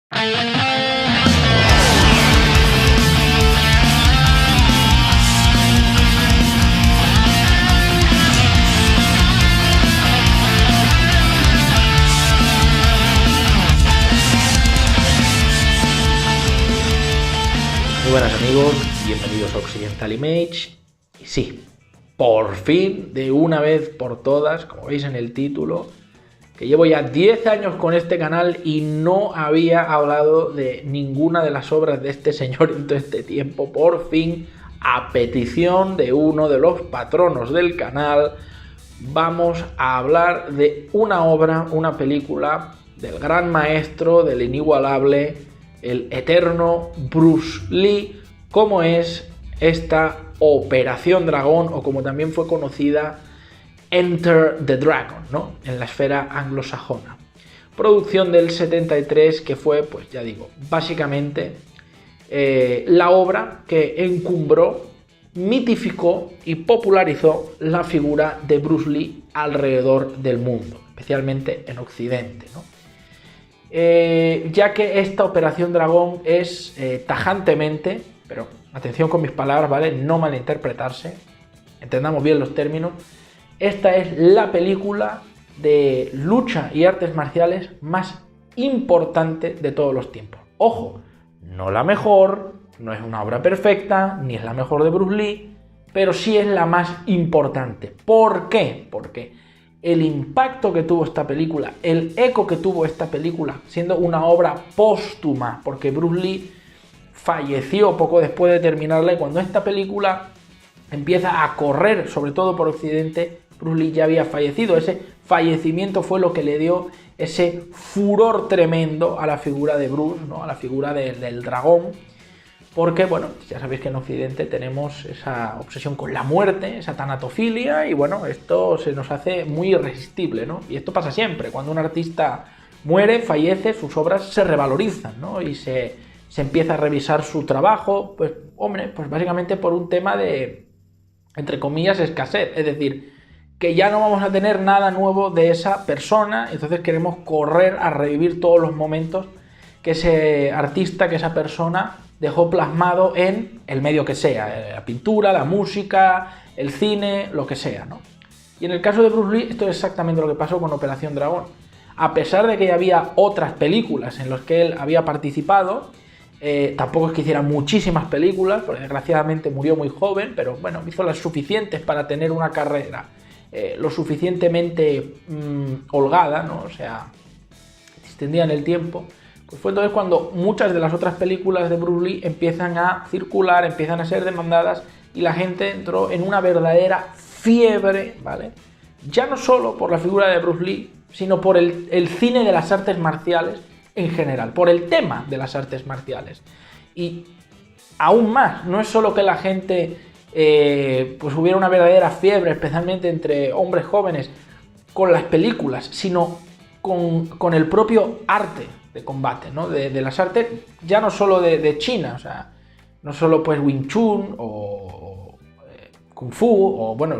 Muy buenas amigos, bienvenidos a Occidental Image. Y sí, por fin, de una vez por todas, como veis en el título, que llevo ya 10 años con este canal y no había hablado de ninguna de las obras de este señor en todo este tiempo. Por fin, a petición de uno de los patronos del canal, vamos a hablar de una obra, una película del gran maestro, del inigualable, el eterno Bruce Lee, como es esta Operación Dragón, o como también fue conocida, Enter the Dragon, ¿no? En la esfera anglosajona. Producción del 73 que fue, pues ya digo, básicamente la obra que encumbró, mitificó y popularizó la figura de Bruce Lee alrededor del mundo, especialmente en Occidente, ¿no? Ya que esta Operación Dragón es tajantemente, pero atención con mis palabras, ¿vale? No malinterpretarse, entendamos bien los términos, esta es la película de lucha y artes marciales más importante de todos los tiempos. Ojo, no la mejor, no es una obra perfecta, ni es la mejor de Bruce Lee, pero sí es la más importante. ¿Por qué? Porque el impacto que tuvo esta película, el eco que tuvo esta película, siendo una obra póstuma, porque Bruce Lee falleció poco después de terminarla, y cuando esta película empieza a correr, sobre todo por Occidente, Bruce Lee ya había fallecido. Ese fallecimiento fue lo que le dio ese furor tremendo a la figura de Bruce, ¿no? A la figura del dragón, porque, bueno, ya sabéis que en Occidente tenemos esa obsesión con la muerte, esa tanatofilia, y bueno, esto se nos hace muy irresistible, ¿no? Y esto pasa siempre, cuando un artista muere, fallece, sus obras se revalorizan, ¿no? Y se empieza a revisar su trabajo, pues, hombre, pues básicamente por un tema de, entre comillas, escasez, es decir, que ya no vamos a tener nada nuevo de esa persona, entonces queremos correr a revivir todos los momentos que ese artista, que esa persona dejó plasmado en el medio que sea, la pintura, la música, el cine, lo que sea, ¿no? Y en el caso de Bruce Lee, esto es exactamente lo que pasó con Operación Dragón. A pesar de que ya había otras películas en las que él había participado, tampoco es que hiciera muchísimas películas, porque desgraciadamente murió muy joven, pero bueno, hizo las suficientes para tener una carrera lo suficientemente holgada, ¿no? O sea, extendida en el tiempo. Pues fue entonces cuando muchas de las otras películas de Bruce Lee empiezan a circular, empiezan a ser demandadas, y la gente entró en una verdadera fiebre, ¿vale? Ya no solo por la figura de Bruce Lee, sino por el cine de las artes marciales en general, por el tema de las artes marciales. Y aún más, no es solo que la gente pues hubiera una verdadera fiebre, especialmente entre hombres jóvenes, con las películas, sino con el propio arte de combate, ¿no? De las artes, ya no solo de China, o sea, no solo pues Wing Chun o Kung Fu, o bueno,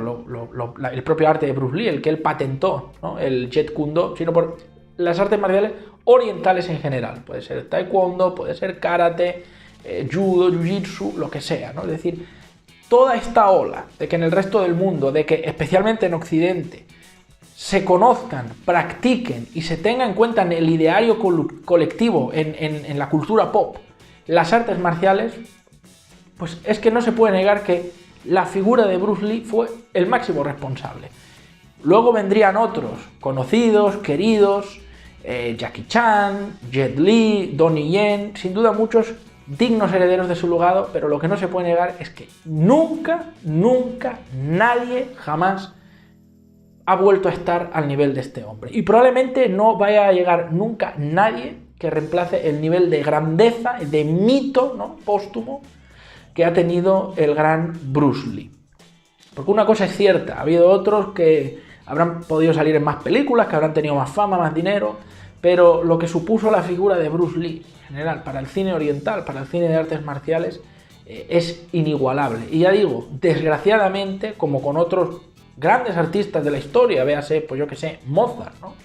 el propio arte de Bruce Lee, el que él patentó, ¿no? El Jeet Kune Do, sino por las artes marciales orientales en general. Puede ser taekwondo, puede ser karate, judo, jiu-jitsu, lo que sea, ¿no? Es decir, toda esta ola de que en el resto del mundo, de que especialmente en Occidente, se conozcan, practiquen y se tenga en cuenta en el ideario colectivo, en la cultura pop, las artes marciales, pues es que no se puede negar que la figura de Bruce Lee fue el máximo responsable. Luego vendrían otros conocidos, queridos, Jackie Chan, Jet Li, Donnie Yen, sin duda muchos dignos herederos de su legado, pero lo que no se puede negar es que nunca, nadie jamás ha vuelto a estar al nivel de este hombre. Y probablemente no vaya a llegar nunca nadie que reemplace el nivel de grandeza, de mito, ¿no?, póstumo que ha tenido el gran Bruce Lee. Porque una cosa es cierta, ha habido otros que habrán podido salir en más películas, que habrán tenido más fama, más dinero, pero lo que supuso la figura de Bruce Lee en general para el cine oriental, para el cine de artes marciales, es inigualable. Y ya digo, desgraciadamente, como con otros grandes artistas de la historia, véase, pues yo que sé, Mozart, ¿no?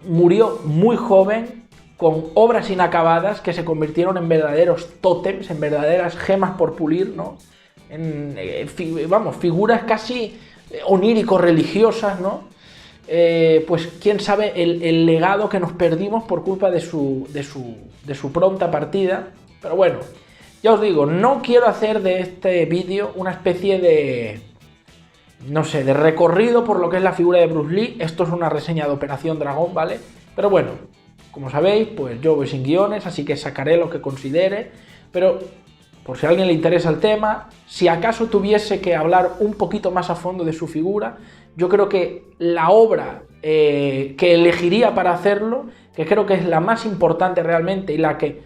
Murió muy joven, con obras inacabadas que se convirtieron en verdaderos tótems, en verdaderas gemas por pulir, ¿no? Figuras casi onírico-religiosas, ¿no? Pues quién sabe el legado que nos perdimos por culpa de su pronta partida. Pero bueno, ya os digo, no quiero hacer de este vídeo una especie de, no sé, de recorrido por lo que es la figura de Bruce Lee. Esto es una reseña de Operación Dragón, ¿vale? Pero bueno, como sabéis, pues yo voy sin guiones, así que sacaré lo que considere, pero por si a alguien le interesa el tema, si acaso tuviese que hablar un poquito más a fondo de su figura, yo creo que la obra que elegiría para hacerlo, que creo que es la más importante realmente y la que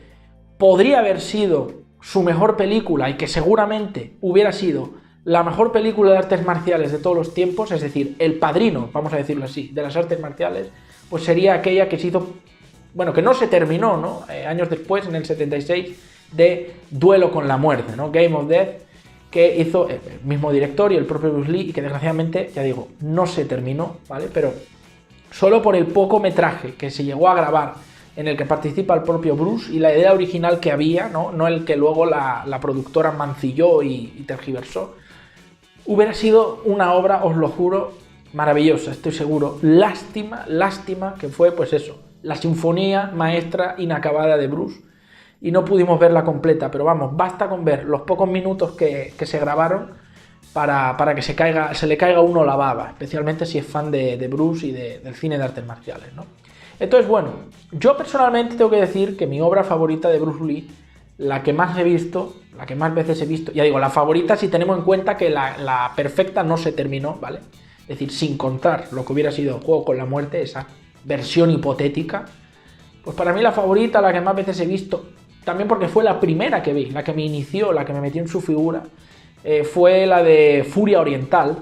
podría haber sido su mejor película y que seguramente hubiera sido la mejor película de artes marciales de todos los tiempos, es decir, el padrino, vamos a decirlo así, de las artes marciales, pues sería aquella que se hizo, bueno, que no se terminó, ¿no? Años después, en el 76, de Duelo con la muerte, ¿no? Game of Death, que hizo el mismo director y el propio Bruce Lee, y que desgraciadamente, ya digo, no se terminó, ¿vale? Pero solo por el poco metraje que se llegó a grabar, en el que participa el propio Bruce, y la idea original que había, no el que luego la productora mancilló y tergiversó, hubiera sido una obra, os lo juro, maravillosa, estoy seguro. Lástima que fue, pues eso, la sinfonía maestra inacabada de Bruce, y no pudimos verla completa, pero vamos, basta con ver los pocos minutos que se grabaron para que se le caiga a uno la baba, especialmente si es fan de Bruce y del cine de artes marciales, ¿no? Entonces, bueno, yo personalmente tengo que decir que mi obra favorita de Bruce Lee, la que más he visto, la que más veces he visto, ya digo, la favorita si tenemos en cuenta que la perfecta no se terminó, ¿vale? Es decir, sin contar lo que hubiera sido el Juego con la Muerte, esa versión hipotética, pues para mí la favorita, la que más veces he visto, también porque fue la primera que vi, la que me inició, la que me metió en su figura, fue la de Furia Oriental,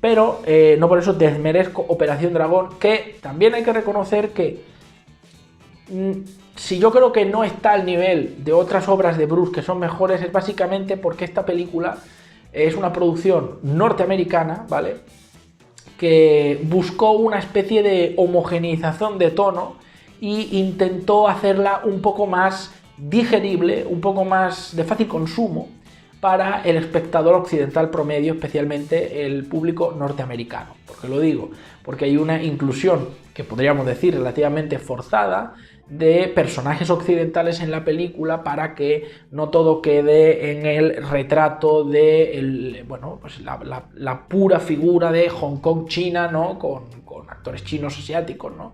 pero no por eso desmerezco Operación Dragón, que también hay que reconocer que si yo creo que no está al nivel de otras obras de Bruce que son mejores, es básicamente porque esta película es una producción norteamericana, ¿vale? Que buscó una especie de homogeneización de tono e intentó hacerla un poco más digerible, un poco más de fácil consumo para el espectador occidental promedio, especialmente el público norteamericano. ¿Por qué lo digo? Porque hay una inclusión, que podríamos decir relativamente forzada, de personajes occidentales en la película para que no todo quede en el retrato de pues la pura figura de Hong Kong, China, ¿no? Con actores chinos asiáticos, ¿no?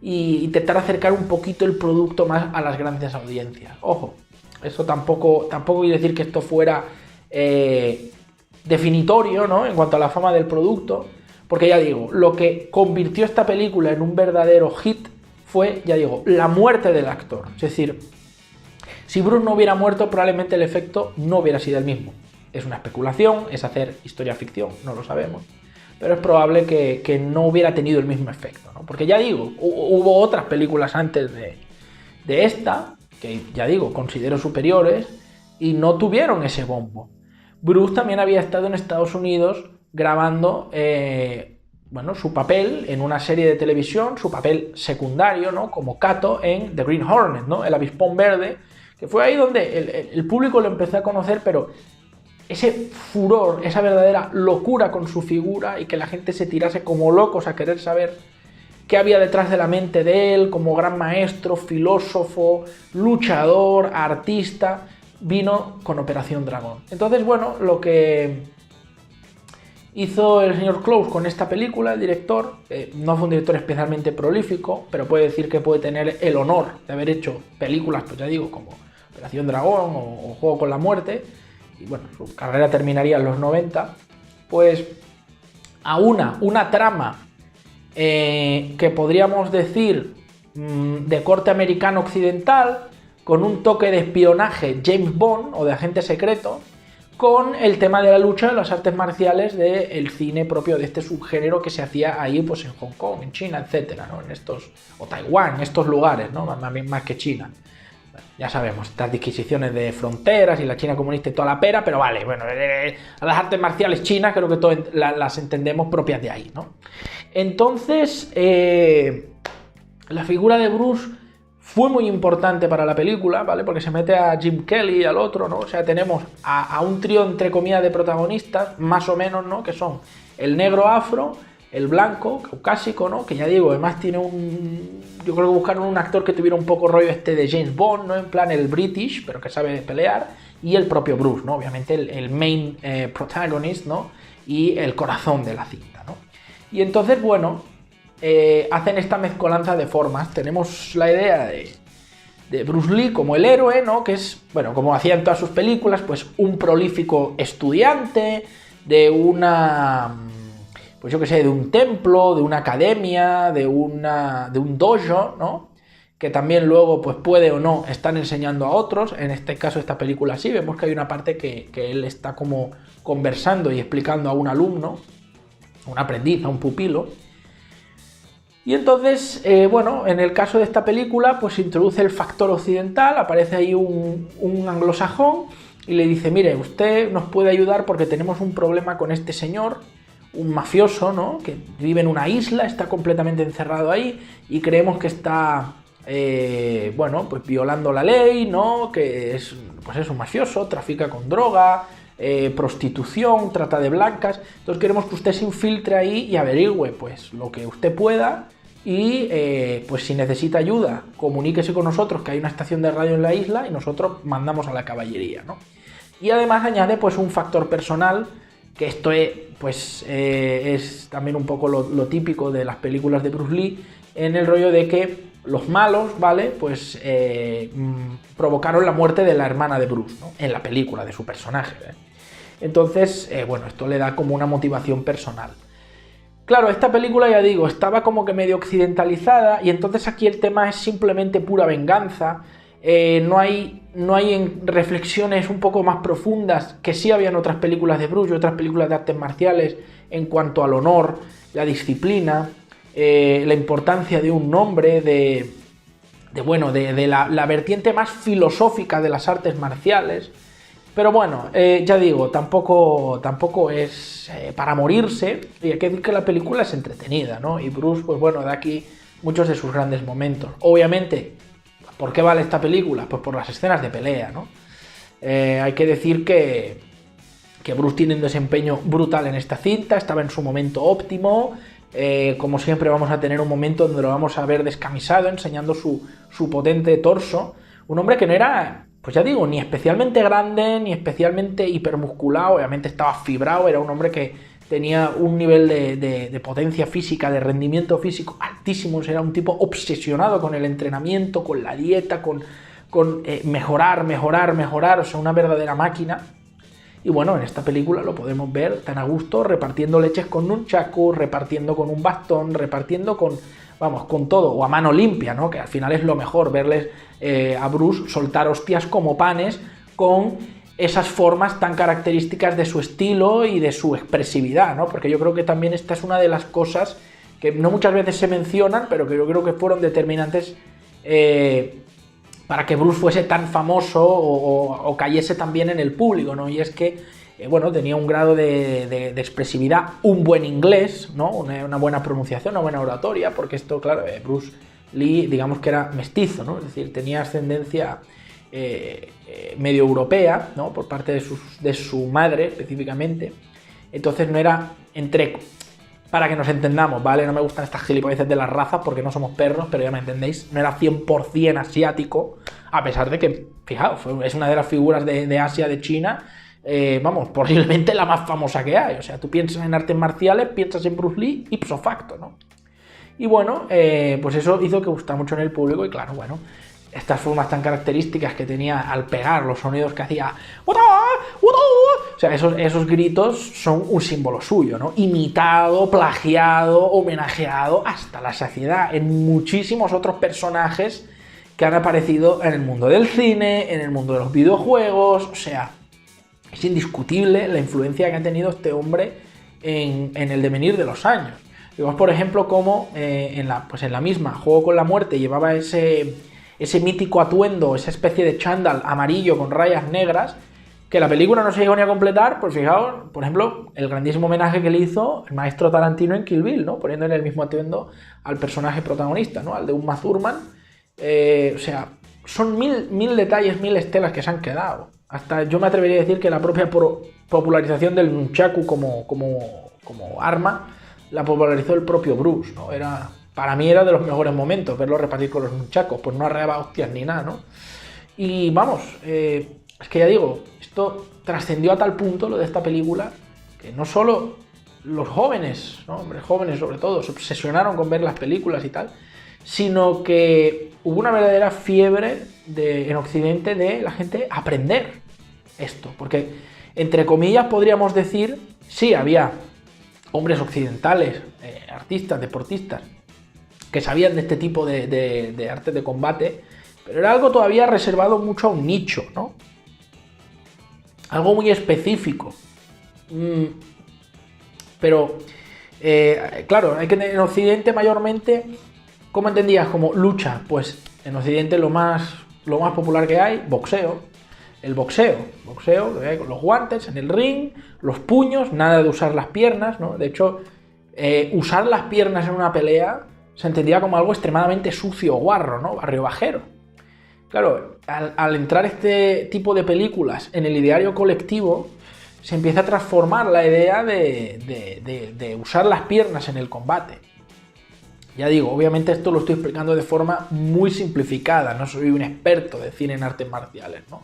Y intentar acercar un poquito el producto más a las grandes audiencias. Ojo, eso tampoco quiere decir que esto fuera definitorio, ¿no? En cuanto a la fama del producto, porque ya digo, lo que convirtió esta película en un verdadero hit fue, ya digo, la muerte del actor. Es decir, si Bruce no hubiera muerto, probablemente el efecto no hubiera sido el mismo. Es una especulación, es hacer historia ficción, no lo sabemos, pero es probable que no hubiera tenido el mismo efecto, ¿no? Porque ya digo, hubo otras películas antes de esta, que ya digo, considero superiores, y no tuvieron ese bombo. Bruce también había estado en Estados Unidos grabando su papel en una serie de televisión, su papel secundario, ¿no? Como Kato en The Green Hornet, ¿no? El avispón verde, que fue ahí donde el público lo empezó a conocer, pero ese furor, esa verdadera locura con su figura y que la gente se tirase como locos a querer saber qué había detrás de la mente de él como gran maestro, filósofo, luchador, artista, vino con Operación Dragón. Entonces, bueno, lo que hizo el señor Close con esta película, el director, no fue un director especialmente prolífico, pero puede decir que puede tener el honor de haber hecho películas, pues ya digo, como Operación Dragón o Juego con la Muerte, y bueno, su carrera terminaría en los 90, pues a una trama que podríamos decir de corte americano occidental, con un toque de espionaje James Bond o de agente secreto, con el tema de la lucha de las artes marciales del cine propio de este subgénero que se hacía ahí, pues en Hong Kong, en China, etcétera, ¿no? O Taiwán, en estos lugares, ¿no? Más que China. Ya sabemos, estas disquisiciones de fronteras y la China comunista y toda la pera, pero vale, bueno, a las artes marciales chinas creo que todas las entendemos propias de ahí, ¿no? Entonces, la figura de Bruce fue muy importante para la película, ¿vale? Porque se mete a Jim Kelly y al otro, ¿no? O sea, tenemos a un trío, entre comillas, de protagonistas, más o menos, ¿no? Que son el negro afro, el blanco, caucásico, ¿no? Que ya digo, además tiene yo creo que buscaron un actor que tuviera un poco rollo de James Bond, ¿no? En plan el British, pero que sabe pelear, y el propio Bruce, ¿no? Obviamente el main protagonist, ¿no? Y el corazón de la cinta, ¿no? Y entonces, bueno, hacen esta mezcolanza de formas. Tenemos la idea de Bruce Lee como el héroe, ¿no? Que es, bueno, como hacía en todas sus películas, pues un prolífico estudiante de una, pues yo qué sé, de un templo, de una academia, de un dojo, ¿no? Que también luego, pues puede o no, están enseñando a otros. En este caso, esta película sí, vemos que hay una parte que él está como conversando y explicando a un alumno, a un aprendiz, a un pupilo. Y entonces, bueno, en el caso de esta película, pues se introduce el factor occidental, aparece ahí un anglosajón y le dice, mire, usted nos puede ayudar porque tenemos un problema con este señor, un mafioso, ¿no? Que vive en una isla, está completamente encerrado ahí y creemos que está, bueno, pues violando la ley, ¿no? Que es, pues es un mafioso, trafica con droga, prostitución, trata de blancas. Entonces queremos que usted se infiltre ahí y averigüe, pues, lo que usted pueda. Y pues si necesita ayuda, comuníquese con nosotros, que hay una estación de radio en la isla y nosotros mandamos a la caballería, ¿no? Y además añade pues un factor personal, que esto es, pues, es también un poco lo típico de las películas de Bruce Lee, en el rollo de que los malos, ¿vale? Pues provocaron la muerte de la hermana de Bruce, ¿no? En la película, de su personaje, ¿eh? Entonces, bueno, esto le da como una motivación personal. Claro, esta película, ya digo, estaba como que medio occidentalizada y entonces aquí el tema es simplemente pura venganza. No hay reflexiones un poco más profundas que sí había en otras películas de Bruce y otras películas de artes marciales en cuanto al honor, la disciplina, la importancia de un nombre, de la vertiente más filosófica de las artes marciales. Pero bueno, ya digo, tampoco es para morirse, y hay que decir que la película es entretenida, ¿no? Y Bruce, pues bueno, da aquí muchos de sus grandes momentos. Obviamente, ¿por qué vale esta película? Pues por las escenas de pelea, ¿no? Hay que decir que Bruce tiene un desempeño brutal en esta cinta, estaba en su momento óptimo. Como siempre vamos a tener un momento donde lo vamos a ver descamisado, enseñando su potente torso. Un hombre que no era, pues ya digo, ni especialmente grande, ni especialmente hipermusculado, obviamente estaba fibrado, era un hombre que tenía un nivel de potencia física, de rendimiento físico altísimo, era un tipo obsesionado con el entrenamiento, con la dieta, con mejorar, o sea, una verdadera máquina. Y bueno, en esta película lo podemos ver tan a gusto, repartiendo leches con nunchaku, repartiendo con un bastón, repartiendo con todo, o a mano limpia, ¿no? Que al final es lo mejor, verles a Bruce soltar hostias como panes con esas formas tan características de su estilo y de su expresividad, ¿no? Porque yo creo que también esta es una de las cosas que no muchas veces se mencionan, pero que yo creo que fueron determinantes para que Bruce fuese tan famoso o cayese tan bien en el público, ¿no? Y es que, bueno, tenía un grado de expresividad, un buen inglés, ¿no? Una buena pronunciación, una buena oratoria, porque esto, claro, Bruce Lee, digamos que era mestizo, ¿no? Es decir, tenía ascendencia medio europea, ¿no? Por parte de su madre, específicamente. Entonces no era para que nos entendamos, ¿vale? No me gustan estas gilipolleces de las razas porque no somos perros, pero ya me entendéis. No era 100% asiático, a pesar de que, fijaos, es una de las figuras de Asia, de China, posiblemente la más famosa que hay. O sea, tú piensas en artes marciales, piensas en Bruce Lee, ipso facto, ¿no? Y bueno, pues eso hizo que gustara mucho en el público y claro, bueno, estas formas tan características que tenía al pegar, los sonidos que hacía, o sea, esos gritos son un símbolo suyo, ¿no? Imitado, plagiado, homenajeado hasta la saciedad en muchísimos otros personajes que han aparecido en el mundo del cine, en el mundo de los videojuegos. O sea, es indiscutible la influencia que ha tenido este hombre en el devenir de los años. Digamos, por ejemplo, cómo en la misma Juego con la Muerte llevaba ese mítico atuendo, esa especie de chándal amarillo con rayas negras, que la película no se llegó ni a completar. Pues fijaos, por ejemplo, el grandísimo homenaje que le hizo el maestro Tarantino en Kill Bill, ¿no? Poniéndole el mismo atuendo al personaje protagonista, ¿no? Al de Uma Thurman, O sea, son mil detalles, mil estelas que se han quedado. Hasta yo me atrevería a decir que la propia popularización del nunchaku como arma la popularizó el propio Bruce, ¿no? Para mí era de los mejores momentos verlo repartir con los nunchakus, pues no arreaba hostias ni nada, ¿no? Y vamos, es que ya digo, esto trascendió a tal punto, lo de esta película, que no solo los jóvenes, ¿no? Hombres jóvenes sobre todo, se obsesionaron con ver las películas y tal, sino que hubo una verdadera fiebre en Occidente de la gente aprender esto, porque entre comillas podríamos decir, sí, había hombres occidentales, artistas, deportistas, que sabían de este tipo de artes de combate, pero era algo todavía reservado mucho a un nicho, ¿no? Algo muy específico. Pero, claro, hay que en Occidente mayormente, ¿cómo entendías? Como lucha, pues en Occidente lo más popular que hay, boxeo. El boxeo, con los guantes en el ring, los puños, nada de usar las piernas, ¿no? De hecho, usar las piernas en una pelea se entendía como algo extremadamente sucio, guarro, ¿no? Barrio bajero. Claro, al entrar este tipo de películas en el ideario colectivo, se empieza a transformar la idea de usar las piernas en el combate. Ya digo, obviamente esto lo estoy explicando de forma muy simplificada, no soy un experto de cine en artes marciales, ¿no?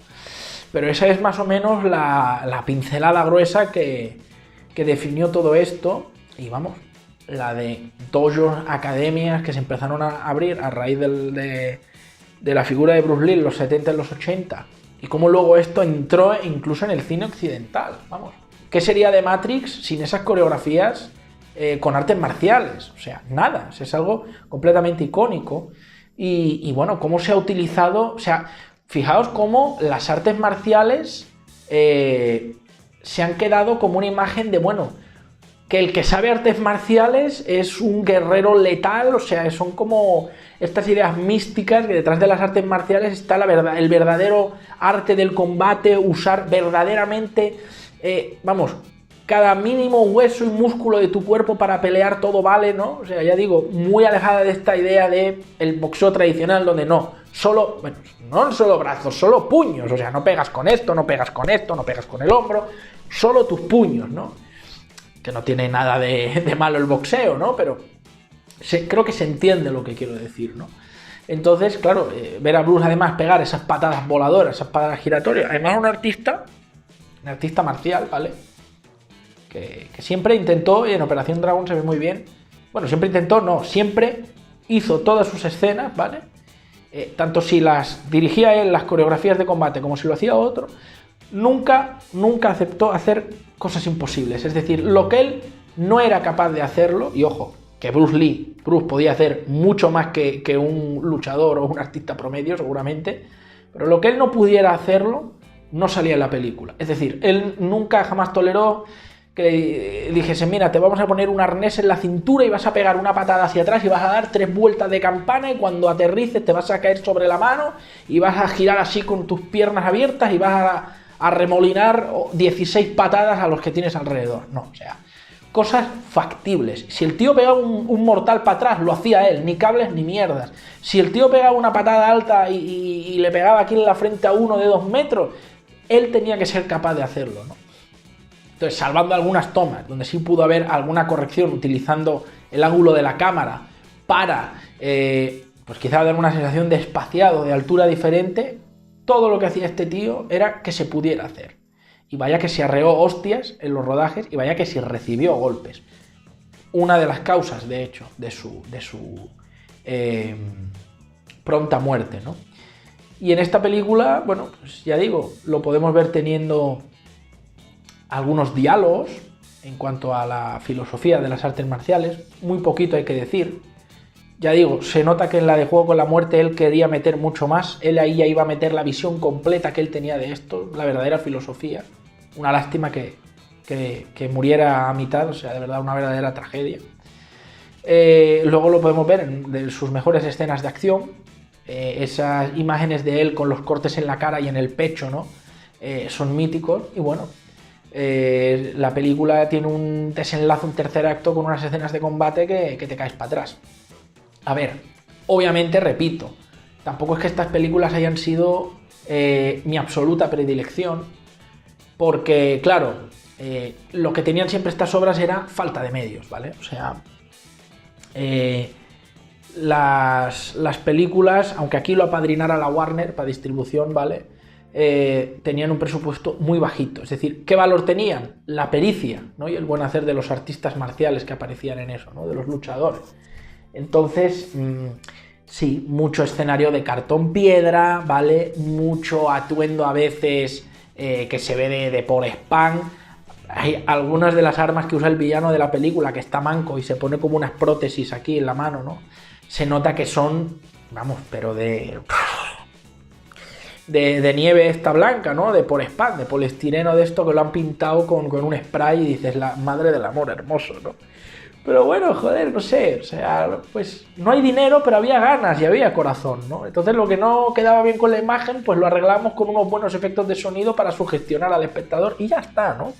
Pero esa es más o menos la pincelada gruesa que definió todo esto. Y vamos, la de dojos, academias que se empezaron a abrir a raíz de la figura de Bruce Lee en los 70 y los 80. Y cómo luego esto entró incluso en el cine occidental, vamos. ¿Qué sería de Matrix sin esas coreografías con artes marciales? O sea, nada, es algo completamente icónico. Y bueno, cómo se ha utilizado, o sea, fijaos cómo las artes marciales se han quedado como una imagen de, bueno, que el que sabe artes marciales es un guerrero letal, o sea, son como estas ideas místicas que detrás de las artes marciales está el verdadero arte del combate, usar verdaderamente, vamos, cada mínimo hueso y músculo de tu cuerpo para pelear todo vale, ¿no? O sea, ya digo, muy alejada de esta idea de el boxeo tradicional donde no solo brazos, solo puños, o sea, no pegas con esto, no pegas con esto, no pegas con el hombro, solo tus puños, ¿no? Que no tiene nada de malo el boxeo, ¿no? Pero creo que se entiende lo que quiero decir, ¿no? Entonces, claro, ver a Bruce además pegar esas patadas voladoras, esas patadas giratorias, además un artista marcial, ¿vale? Que siempre intentó, y en Operación Dragon se ve muy bien, bueno, siempre hizo todas sus escenas, ¿vale? Tanto si las dirigía él, las coreografías de combate, como si lo hacía otro, nunca aceptó hacer cosas imposibles. Es decir, lo que él no era capaz de hacerlo, y ojo, que Bruce podía hacer mucho más que un luchador o un artista promedio, seguramente, pero lo que él no pudiera hacerlo, no salía en la película. Es decir, él nunca jamás toleró que dijese, mira, te vamos a poner un arnés en la cintura y vas a pegar una patada hacia atrás y vas a dar 3 vueltas de campana y cuando aterrices te vas a caer sobre la mano y vas a girar así con tus piernas abiertas y vas a remolinar 16 patadas a los que tienes alrededor. No, o sea, cosas factibles. Si el tío pegaba un mortal para atrás, lo hacía él, ni cables ni mierdas. Si el tío pegaba una patada alta y le pegaba aquí en la frente a uno de 2 metros, él tenía que ser capaz de hacerlo, ¿no? Entonces, salvando algunas tomas, donde sí pudo haber alguna corrección utilizando el ángulo de la cámara para, pues quizá dar una sensación de espaciado, de altura diferente, todo lo que hacía este tío era que se pudiera hacer. Y vaya que se arreó hostias en los rodajes y vaya que se recibió golpes. Una de las causas, de hecho, de su pronta muerte, ¿no? Y en esta película, bueno, pues ya digo, lo podemos ver teniendo algunos diálogos en cuanto a la filosofía de las artes marciales, muy poquito hay que decir. Ya digo, se nota que en la de Juego con la Muerte él quería meter mucho más, él ahí ya iba a meter la visión completa que él tenía de esto, la verdadera filosofía. Una lástima que muriera a mitad, o sea, de verdad una verdadera tragedia. Luego lo podemos ver en sus mejores escenas de acción, esas imágenes de él con los cortes en la cara y en el pecho, ¿no? Son míticos y bueno, la película tiene un desenlace, un tercer acto con unas escenas de combate que te caes para atrás. A ver, obviamente, repito, tampoco es que estas películas hayan sido mi absoluta predilección, porque, claro, lo que tenían siempre estas obras era falta de medios, ¿vale? O sea, las películas, aunque aquí lo apadrinara la Warner para distribución, ¿vale? Tenían un presupuesto muy bajito. Es decir, ¿qué valor tenían? La pericia, ¿no? Y el buen hacer de los artistas marciales que aparecían en eso, ¿no? De los luchadores. Entonces, sí, mucho escenario de cartón piedra, ¿vale? Mucho atuendo a veces que se ve de por spam. Hay algunas de las armas que usa el villano de la película, que está manco y se pone como unas prótesis aquí en la mano, ¿no? Se nota que son, vamos, pero de nieve esta blanca, ¿no? De por spam, de poliestireno, de esto que lo han pintado con un spray y dices, la madre del amor hermoso, ¿no? Pero bueno, joder, no sé, o sea, pues no hay dinero, pero había ganas y había corazón, ¿no? Entonces lo que no quedaba bien con la imagen, pues lo arreglamos con unos buenos efectos de sonido para sugestionar al espectador y ya está, ¿no?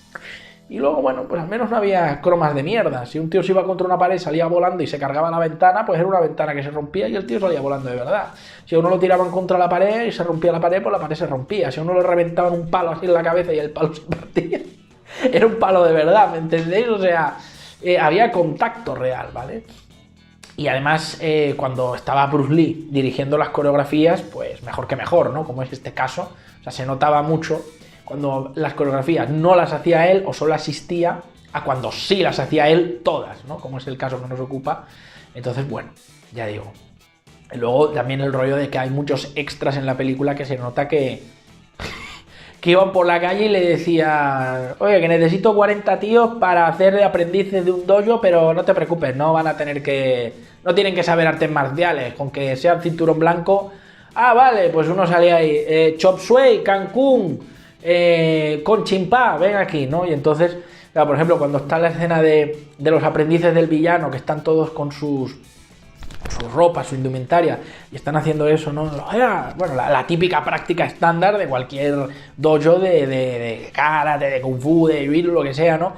Y luego, bueno, pues al menos no había cromas de mierda. Si un tío se iba contra una pared, salía volando y se cargaba la ventana, pues era una ventana que se rompía y el tío salía volando de verdad. Si a uno lo tiraban contra la pared y se rompía la pared, pues la pared se rompía. Si a uno le reventaban un palo así en la cabeza y el palo se partía, era un palo de verdad, ¿me entendéis? O sea, había contacto real, ¿vale? Y además, cuando estaba Bruce Lee dirigiendo las coreografías, pues mejor que mejor, ¿no? Como es este caso. O sea, se notaba mucho cuando las coreografías no las hacía él o solo asistía, a cuando sí las hacía él todas, ¿no? Como es el caso que nos ocupa. Entonces, bueno, ya digo. Luego también el rollo de que hay muchos extras en la película que se nota que iban por la calle y le decían, oye, que necesito 40 tíos para hacer de aprendices de un dojo, pero no te preocupes, no tienen que saber artes marciales, con que sean cinturón blanco. Ah, vale, pues uno salía ahí, Chop Suey, Cancún, con Chimpá, ven aquí, ¿no? Y entonces, claro, por ejemplo, cuando está la escena de los aprendices del villano, que están todos con sus ropas, su indumentaria, y están haciendo eso, ¿no? Bueno, la típica práctica estándar de cualquier dojo de karate, de kung fu, de jiu-jitsu, lo que sea, ¿no?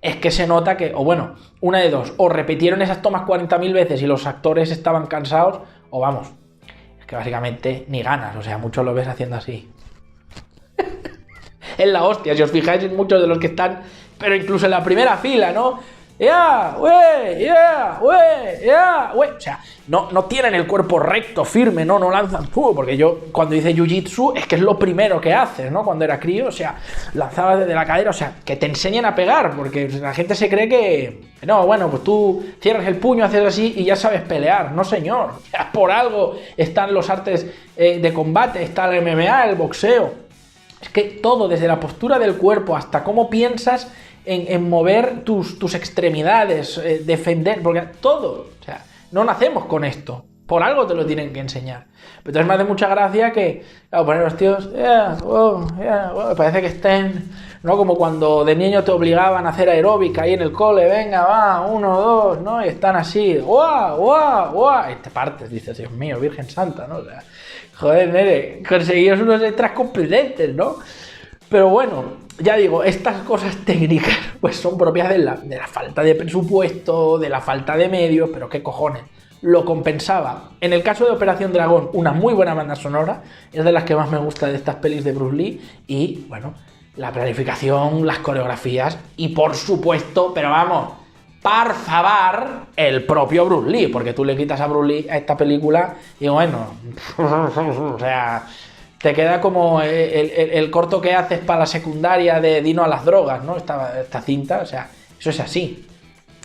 Es que se nota que, o bueno, una de dos, o repitieron esas tomas 40.000 veces y los actores estaban cansados, o vamos, es que básicamente ni ganas, o sea, muchos lo ves haciendo así. Es la hostia, si os fijáis en muchos de los que están, pero incluso en la primera fila, ¿no? ¡Ya, güey! ¡Ya, güey! ¡Ya, güey! O sea, no tienen el cuerpo recto, firme, no lanzan porque yo cuando hice jiu-jitsu es que es lo primero que haces, ¿no? Cuando era crío, o sea, lanzaba desde la cadera, o sea, que te enseñen a pegar, porque la gente se cree que, no, bueno, pues tú cierras el puño, haces así y ya sabes pelear. No, señor, o sea, por algo están los artes de combate, está el MMA, el boxeo. Es que todo, desde la postura del cuerpo hasta cómo piensas en mover tus extremidades, defender, porque todo, o sea, no nacemos con esto, por algo te lo tienen que enseñar. Pero entonces me hace mucha gracia que, claro, poner los tíos, parece que estén, ¿no? Como cuando de niño te obligaban a hacer aeróbica ahí en el cole, venga, va, 1, 2, ¿no? Y están así, ¡guau, guau, guau! Y te partes, dices, Dios mío, Virgen Santa, ¿no? O sea, joder, nene, conseguíos unos extras competentes, ¿no? Pero bueno, ya digo, estas cosas técnicas pues son propias de la falta de presupuesto, de la falta de medios, pero qué cojones, lo compensaba. En el caso de Operación Dragón, una muy buena banda sonora, es de las que más me gusta de estas pelis de Bruce Lee, y bueno, la planificación, las coreografías, y por supuesto, pero vamos, por favor, el propio Bruce Lee, porque tú le quitas a Bruce Lee a esta película y bueno, o sea, te queda como el corto que haces para la secundaria de Dino a las drogas, ¿no? Esta cinta, o sea, eso es así.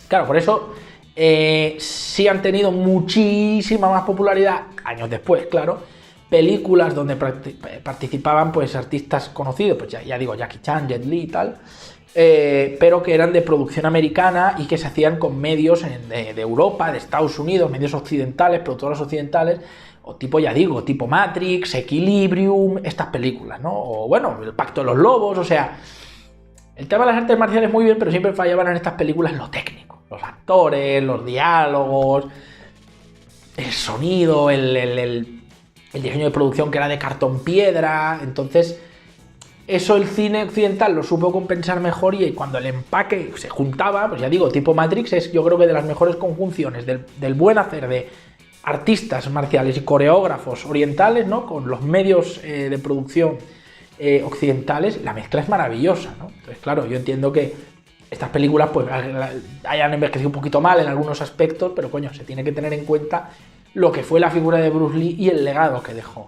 Claro, por eso sí han tenido muchísima más popularidad, años después, claro, películas donde participaban pues artistas conocidos, pues ya digo, Jackie Chan, Jet Li y tal, pero que eran de producción americana y que se hacían con medios de Europa, de Estados Unidos, medios occidentales, productoras occidentales, o tipo, ya digo, tipo Matrix, Equilibrium, estas películas, ¿no? O bueno, El Pacto de los Lobos, o sea, el tema de las artes marciales muy bien, pero siempre fallaban en estas películas lo técnico, los actores, los diálogos, el sonido, el diseño de producción que era de cartón piedra. Entonces eso el cine occidental lo supo compensar mejor, y cuando el empaque se juntaba, pues ya digo, tipo Matrix es yo creo que de las mejores conjunciones del buen hacer de artistas marciales y coreógrafos orientales, ¿no? Con los medios de producción occidentales, la mezcla es maravillosa, ¿no? Entonces, claro, yo entiendo que estas películas pues hayan envejecido un poquito mal en algunos aspectos, pero coño, se tiene que tener en cuenta lo que fue la figura de Bruce Lee y el legado que dejó.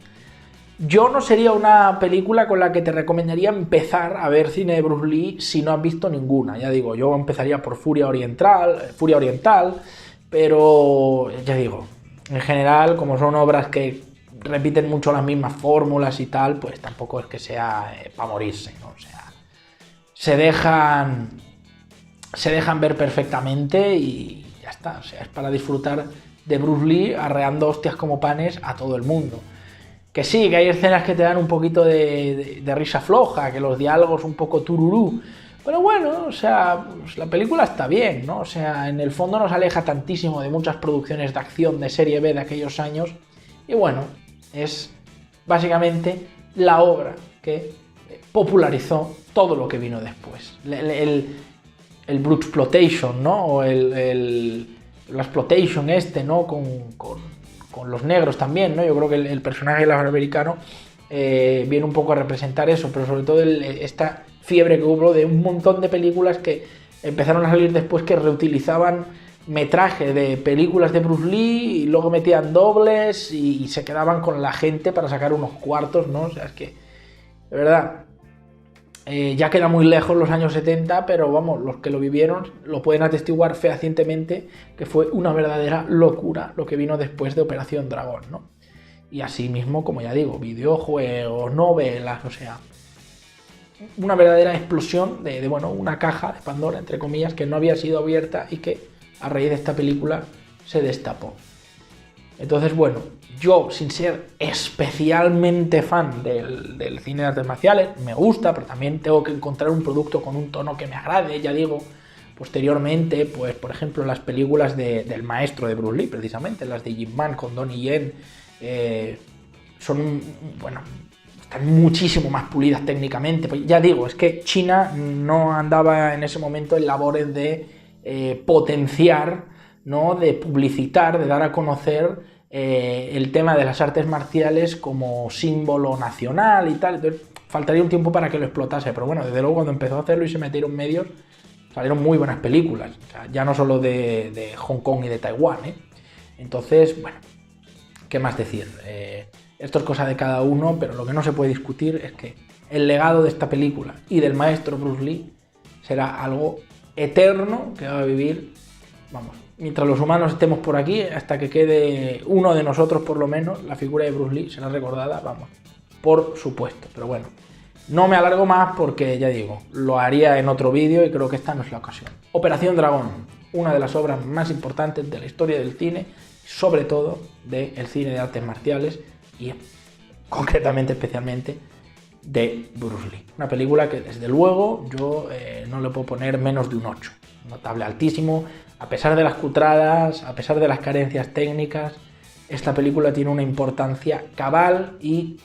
Yo no sería una película con la que te recomendaría empezar a ver cine de Bruce Lee si no has visto ninguna. Ya digo, yo empezaría por Furia Oriental, pero ya digo, en general, como son obras que repiten mucho las mismas fórmulas y tal, pues tampoco es que sea para morirse, ¿no? O sea, se dejan ver perfectamente y ya está. O sea, es para disfrutar de Bruce Lee arreando hostias como panes a todo el mundo. Que sí, que hay escenas que te dan un poquito de risa floja, que los diálogos un poco tururú, pero bueno, o sea, pues la película está bien, ¿no? O sea, en el fondo nos aleja tantísimo de muchas producciones de acción de serie B de aquellos años, y bueno, es básicamente la obra que popularizó todo lo que vino después. El Bruxploitation, ¿no? O la exploitation ¿no? Con los negros también, ¿no? Yo creo que el personaje del afroamericano viene un poco a representar eso, pero sobre todo esta fiebre que hubo de un montón de películas que empezaron a salir después que reutilizaban metraje de películas de Bruce Lee y luego metían dobles y se quedaban con la gente para sacar unos cuartos, ¿no? O sea, es que, de verdad, ya queda muy lejos los años 70, pero vamos, los que lo vivieron lo pueden atestiguar fehacientemente que fue una verdadera locura lo que vino después de Operación Dragón, ¿no? Y así mismo, como ya digo, videojuegos, novelas, o sea, una verdadera explosión de bueno, una caja de Pandora, entre comillas, que no había sido abierta y que a raíz de esta película se destapó. Entonces, bueno, yo, sin ser especialmente fan del cine de artes marciales, me gusta, pero también tengo que encontrar un producto con un tono que me agrade, ya digo. Posteriormente, pues, por ejemplo, las películas del maestro de Bruce Lee, precisamente, las de Ip Man con Donnie Yen, son, bueno, están muchísimo más pulidas técnicamente. Pues ya digo, es que China no andaba en ese momento en labores de potenciar, ¿no? De publicitar, de dar a conocer el tema de las artes marciales como símbolo nacional y tal. Entonces faltaría un tiempo para que lo explotase, pero bueno, desde luego cuando empezó a hacerlo y se metieron medios, salieron muy buenas películas, o sea, ya no solo de Hong Kong y de Taiwán, ¿eh? Entonces, bueno, ¿qué más decir? Esto es cosa de cada uno, pero lo que no se puede discutir es que el legado de esta película y del maestro Bruce Lee será algo eterno que va a vivir, vamos, mientras los humanos estemos por aquí, hasta que quede uno de nosotros por lo menos, la figura de Bruce Lee será recordada, vamos, por supuesto. Pero bueno, no me alargo más porque, ya digo, lo haría en otro vídeo y creo que esta no es la ocasión. Operación Dragón, una de las obras más importantes de la historia del cine, sobre todo del cine de artes marciales y concretamente, especialmente, de Bruce Lee. Una película que desde luego yo no le puedo poner menos de un 8. Notable altísimo, a pesar de las cutradas, a pesar de las carencias técnicas, esta película tiene una importancia cabal y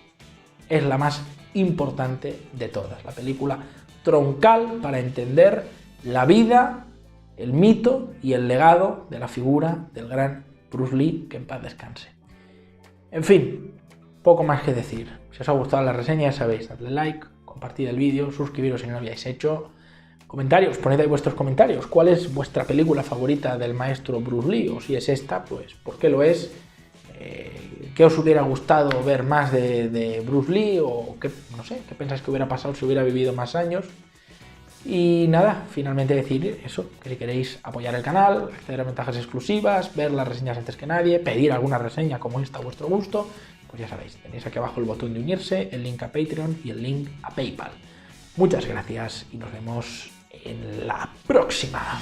es la más importante de todas. La película troncal para entender la vida, el mito y el legado de la figura del gran Bruce Lee, que en paz descanse. En fin, poco más que decir. Si os ha gustado la reseña, ya sabéis, dadle like, compartid el vídeo, suscribiros si no lo habíais hecho. Comentarios, poned ahí vuestros comentarios. ¿Cuál es vuestra película favorita del maestro Bruce Lee? O si es esta, pues ¿por qué lo es? ¿Qué os hubiera gustado ver más de Bruce Lee? O qué, no sé, qué pensáis que hubiera pasado si hubiera vivido más años. Y nada, finalmente decir eso, que si queréis apoyar el canal, acceder a ventajas exclusivas, ver las reseñas antes que nadie, pedir alguna reseña como esta a vuestro gusto, pues ya sabéis, tenéis aquí abajo el botón de unirse, el link a Patreon y el link a PayPal. Muchas gracias y nos vemos en la próxima.